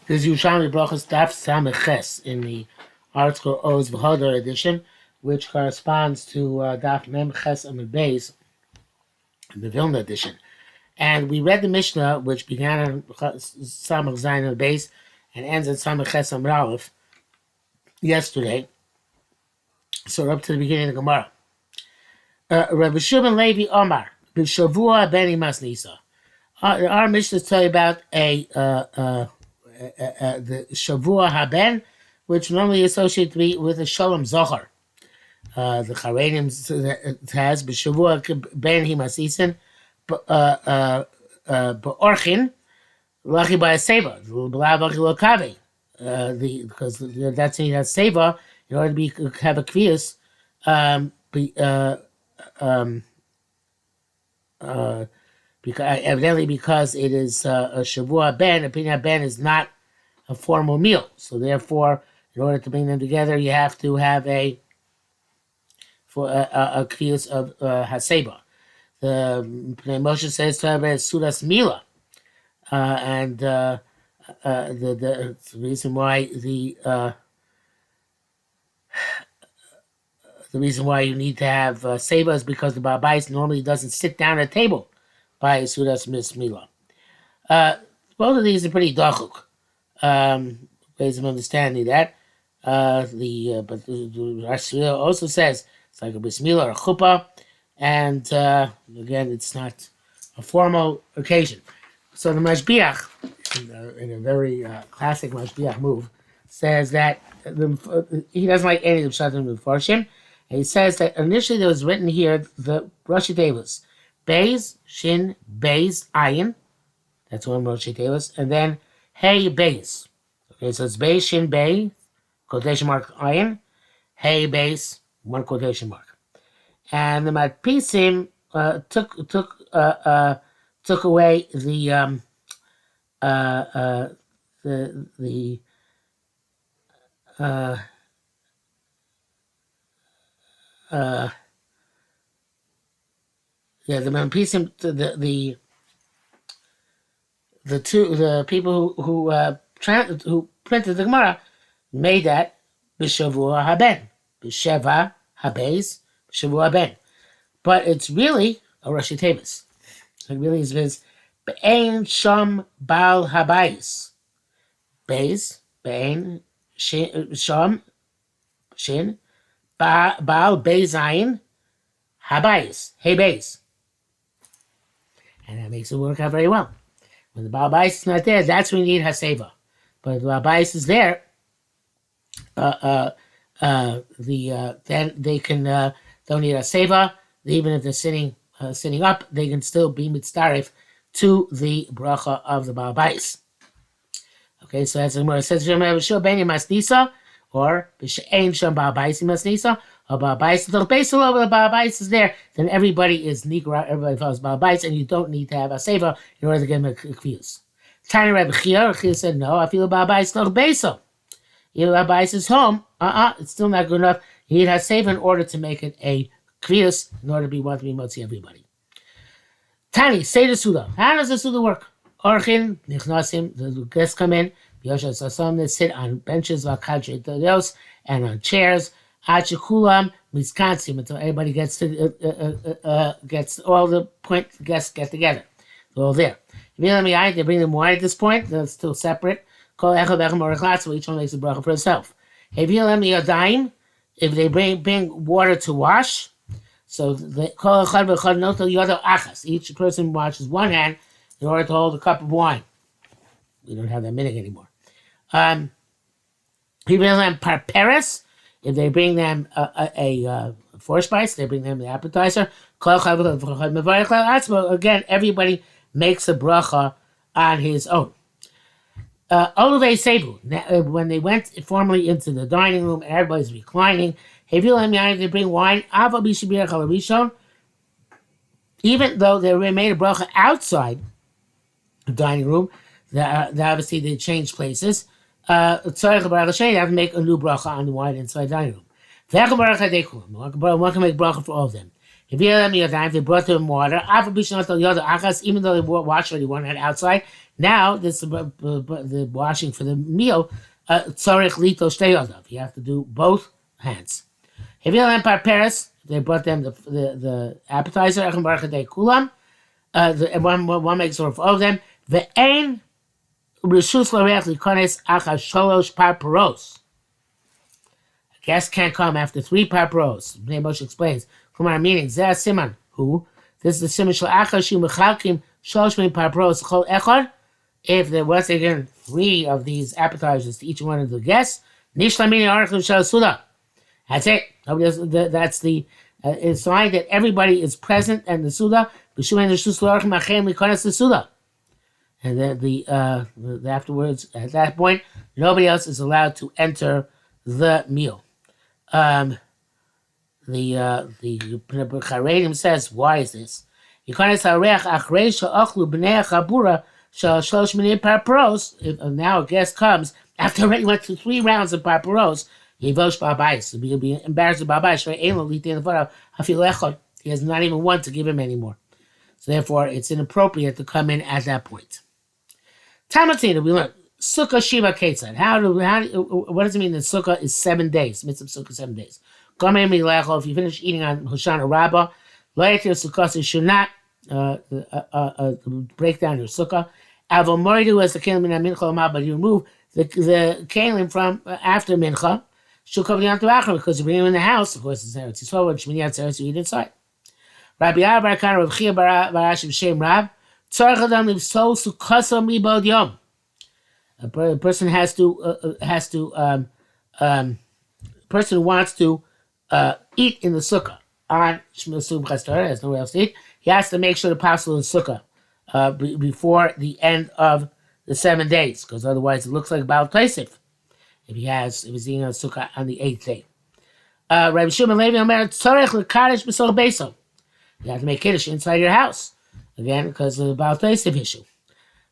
This is Yerushalmi Berachos Daf Sameches in the article Oz V'Hodor edition, which corresponds to Daf Mem Ches Amud Beis, the Vilna edition. And we read the Mishnah, which began on Samach Zayin Amud Beis and ends on Samach Ches Amud Aleph yesterday. So we're up to the beginning of the Gemara. Rabbi Shimon Levi Omar, B'Shavua Beni Masnisa. Our Mishnah tell you about the Shavua Haben, which normally associated with a Shalom Zohar. The Charenim has B'Shavua Ben Himasisen B'Orchin Lachi by a Seva B'Lavachi Lokave. Because that's he has Seva in order to have a Kviyas. Because it is a Shavua Ben, a Pinat Ben is not a formal meal. So therefore, in order to bring them together, you have to have a Kviyas of Haseba. The Moshe says to have a Sudas Mila. And the reason why the reason why you need to have Seba is because the Baal Bais normally doesn't sit down at a table by Sudas Mila. Both of these are pretty dachuk ways of understanding that. But the Rashia also says it's like a bismillah or a chuppah, and again, it's not a formal occasion. So the Mashbiach, in a very classic Mashbiach move, says that he doesn't like any of the Pshatim Mefarshim. And he says that initially there was written here the Rashi Tables, Beis, Shin, Beis, Ayin. That's one Rashi Tables. And then Hey, Beis. Okay, so it's Beis, Shin, Beis, quotation mark, Ayin. Hey, Beis, one quotation mark. And the Madpisim took away the Madpisim, the people who printed the Gemara made that b'shavua haben, b'sheva habeis, b'shavua haben, but it's really a Rashi Tavis. It really is be'ein sham bal habayis, beis be'ein sham shin bal bezayin habayis, hey beis, and that makes it work out very well. When the Baal Bais is not there, that's when you need Haseva. But if the Baal Bais is there, then they can don't need Haseva. Even if they're sitting up, they can still be mitzaref to the bracha of the Baal Bais. Okay, so that's what it says. Shul ben Masnisa, or B'She'ein Sham Baal Bais Masnisa, or Baal Bais. The base all over the Baal Bais is there. Then everybody is nikra. Everybody follows Baal Bais, and you don't need to have a seva in order to get him a kviyus. Tiny Rabbi Chia said, no, I feel Baal Bais not beso. Even Baal Bais is home. It's still not good enough. You need to have seva in order to make it a kviyus, in order to be motzi everybody. Tani, say the Suda. How does the Suda work? Orchin, nichnasim, the guests come in. Yosha Sasam, they sit on benches, and on chairs. Achikulam, miskansim, until everybody gets all the guests get together. They're all there. They bring them wine at this point. They're still separate. So each one makes a bracha for himself. If they bring water to wash, so each person washes one hand in order to hold a cup of wine. We don't have that minute anymore. Parperes, if they bring them a forspice, they bring them the appetizer. Again, everybody makes a bracha on his own. Oluvei Sebu, when they went formally into the dining room and everybody's reclining, they bring wine. Even though they made a bracha outside the dining room, obviously they changed places. They have to make a new bracha on the wine inside the dining room. One can make bracha for all of them. If you let me a time, they brought them water. Even though they washed already one hand outside, now this the washing for the meal. Tzorich lito shtei yodav. You have to do both hands. If you let them Paris, they brought them the appetizer. Echem baruch kulam. One makes sort of them. Ve'ein reshus l'reach likones achas sholosh parparos. A guest can't come after 3 parparos. Bnei Moshe explains. Kumar meaning zeh siman who this is the siman shel achas shu mechalkim sholosh min parparos chol echad. If there was again 3 of these appetizers to each one of the guests, nishlamini arachim shel suda. That's it. That's the it's fine that everybody is present and the suda. And then the afterwards, at that point, nobody else is allowed to enter the meal. The Charedim says, why is this? If now a guest comes after already went through 3 rounds of parparos, Yevosh Babais. He'll be embarrassed by Babais. He has not even one to give him anymore. So therefore, it's inappropriate to come in at that point. Tamatina, we learned Sukkah Shiva Ketzad. What does it mean that Sukkah is 7 days? Mitzvah Sukkah 7 days. If you finish eating on Hoshana Rabbah, Loyatir Sukkah, you should not break down your Sukkah. Avomoridu as the Kalim in Mincha, but you remove the Kalim from after Mincha. Because you bring him in the house, of course, it's Eretz Yisrael, when Shmini Atzeres, you eat inside. Rabbi Abba Kana Rav Chia Barash Shem Rab, Tzarech Adam Livso Sukkasa Mibod Yom. A person has to person who wants to eat in the sukkah on Shmini Chastar, has nowhere else to eat. He has to make sure the possible is sukkah before the end of the 7 days, because otherwise it looks like Baal Taisif. If he's eating a sukkah on the 8th day. Rabbi Shimon Levi Omer, Tzorech l'kadosh b'sol beiso. You have to make kiddush inside your house. Again, because of the Baal Taisif issue.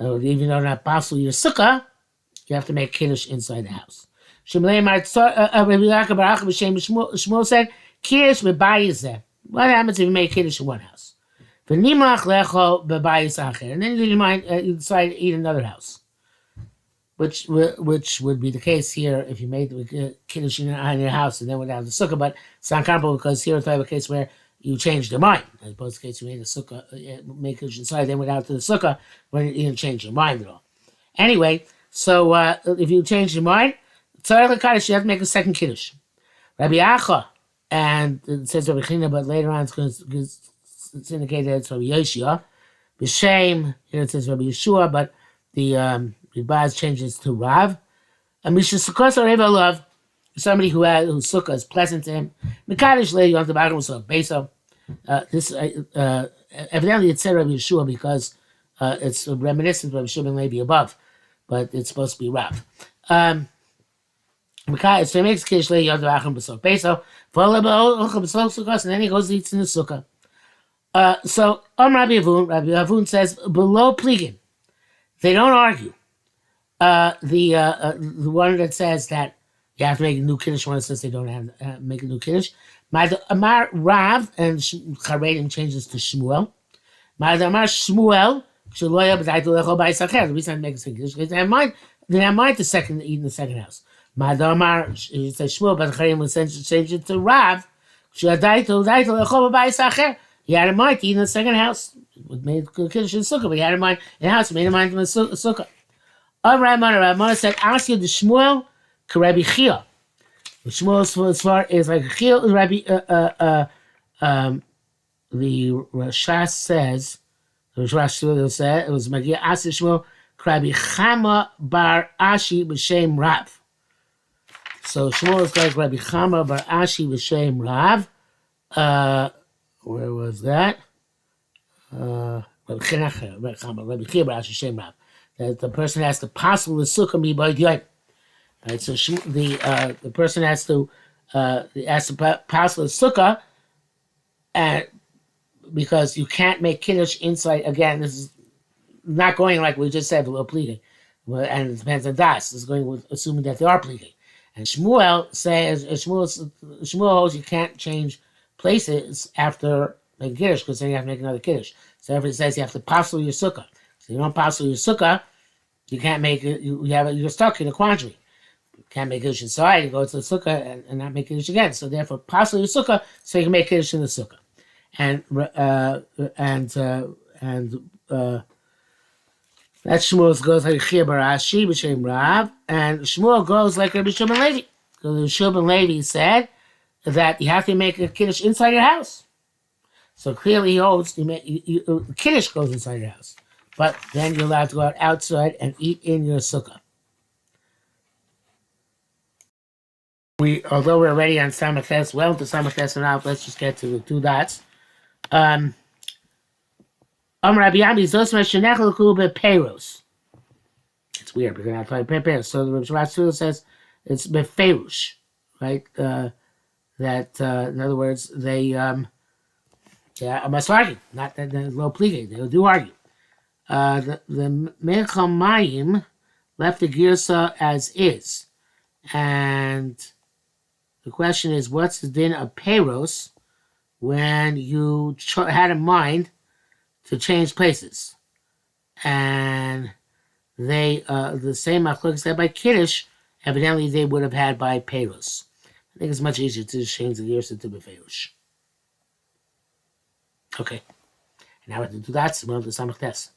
Even though not possible your sukkah, you have to make kiddush inside the house. Shmuel said, kiddush b'bayis. What happens if you make kiddush in one house? V'nimach lecho b'bayis acher. And then you decide to eat in another house. Which would be the case here if you made the kiddush in your house and then went out to the sukkah, but it's not comparable because here it's a case where you changed your mind. As opposed to the case you made a sukkah, make kiddush inside, then went out to the sukkah when you didn't change your mind at all. Anyway, so if you change your mind, you have to make a second kiddush. Rabbi Acha, and it says Rabbi China, but later on it's indicated it's Rabbi Yoshia. B'Shem, here it says Rabbi Yeshua, but the Baz changes to Rav. And Misha Sukkos or Reva Love, somebody whose sukkah is pleasant to him. Mekadosh Le Yom Tabagam so Beso. This evidently it said Rabbi Yeshua because it's reminiscent of Rabbi Shimon Levi above, but it's supposed to be Rav. So he makes Kiddush Le Yom Tabagam so Beso. And then he goes and eats in the sukkah. So Rabbi Avun says below Pligin. They don't argue. The one that says that you have to make a new kiddush, one says they don't have to make a new kiddush. Amar Rav, and Charedim changes to Shmuel. Amar Shmuel, the reason I make a second kiddush, because they have mind to eat in the second house. Amar, it says Shmuel, but Charedim will change it to Rav. He had in mind to eat in the second house. It made kiddush in the sukkah, but he had in mind in the house, made in mind in the sukkah. Ramana said, ask you the Shmuel Rabbi Chia. The Shmuel as far is like Chia Rabbi the Rashi says it was Magia asked Shmuel Rabbi Chama bar Ashi b'shem Rav. So Shmuel is like Rabbi Chama bar Ashi b'shem Rav. Where was that? Rabbi Chia bar Ashi b'shem Rav. That the person has to possible the sukkah mi by yoyim. Right, so the person has to possible the sukkah, and because you can't make kiddush inside. Again, this is not going like we just said, a little pleading, and it depends on das. This is going with assuming that they are pleading. And Shmuel says Shmuel holds you can't change places after making Kiddush, because then you have to make another Kiddush. So if it says you have to passel your sukkah. So you don't passel your sukkah, you can't make it, you're stuck in a quandary. You can't make Kiddush inside, you go to the sukkah and not make Kiddush again. So therefore, passel your sukkah so you can make Kiddush in the sukkah. And that Shmuel goes like Chia Barashi, B'Shem Rav, and Shmuel goes like Rabbi Shimon Levi. Because Rabbi Shimon Levi said that you have to make a Kiddush inside your house. So clearly he holds, Kiddush goes inside your house. But then you're allowed to go outside and eat in your sukkah. Although we're already on Samach Tes, well to Samach Tes and now, let's just get to the two dots. Rabbi Yami Zos Meshenech L'Ku Be'Peiros. It's weird because I play Peiros. So the Rabbi Shmuel says it's Be'Feirush, right? In other words, they must argue, not that there's no pleading. They do argue. The Mechamayim left the Girsa as is, and the question is, what's the din of Peiros when you had in mind to change places? And they, the same machlok said by Kiddush, evidently they would have had by Peiros. I think it's much easier to change the Girsa to Befeirush. Okay. Now we have to do that. So we'll have to Samach Tes.